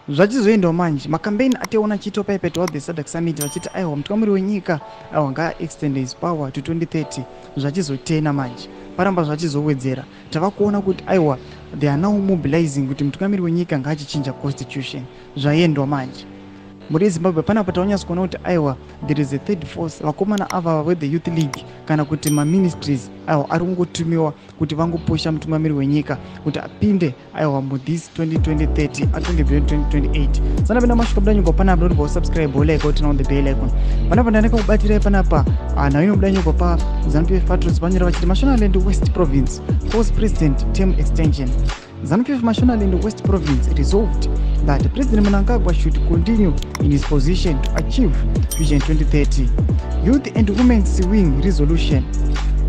zvachizoendawo manje makampeini ationa chito paipeto all the Sabc summit vachiti aiwa mutungamiri wenyika aiwa ngaextend his power to 2030 zvachizotena manje paramba zvachizowedzera tava kuona kuti aiwa they are now mobilizing kuti mutungamiri wenyika ngaachichinja constitution zvaendwa manje muri Zimbabwe panapa taonyasa kuona kuti aiwa there is a third force vakomana ava weThe Youth League kana kuti maministries aiwa ari kungotumiwa kuti vangopusha mutungamiri wenyika kuti apinde aiwa muthis 2020-30 atonge beyond 2028 sana penda mashuka buda nyuko panapa noti bosubscribe oleka kuti on the bell icon panapa ndaneka kubatirai panapa naino buda nyuko pa ZANU-PF patrons vanyora vachiti Mashonaland West Province force president term extension. ZANU-PF Mashonaland West Province resolved that President Mnangagwa should continue in his position to achieve Vision 2030. Youth and Women's Wing resolution.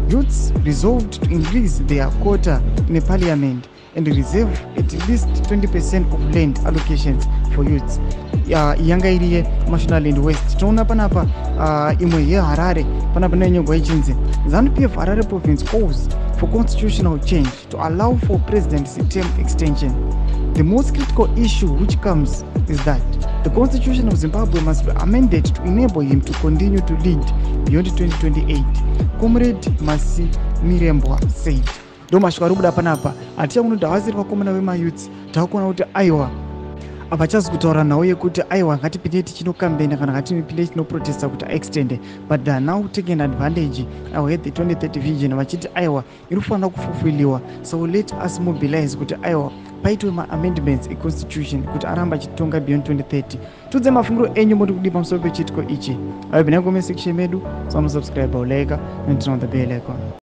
Youths resolved to increase their quota in the parliament and reserve at least 20% of land allocations for youths. Yanga iriye Mashonaland West. Tona panapa imwe ye Harare panapa nenyongo ichinzi. ZANU-PF Harare Province calls for constitutional change to allow for presidency term extension. The most critical issue which comes is that the constitution of Zimbabwe must be amended to enable him to continue to lead beyond 2028. Comrade Masi Mirembwa said. Domashwa rubuda panapa atichakuona kuti havasiri vakomana vemayouths tavakuona kuti aiwa avachazi kutaura nawo yekuti aiwa ngatipinde tichinokambena kana ngatipinde tichinoprotesta kuti aextende but they are now taking advantage aiwa the 2030 vision vachiti aiwa inofanira kufulfiliwa so let us mobilize kuti aiwa paitwe ma-amendments econstitution kuti aramba achitonga beyond 2030 tudze mafungiro enyu moti kudi pamusoro pechitiko ichi aiwa bina comment section medu so subscribe oleka and turn on the bell icon.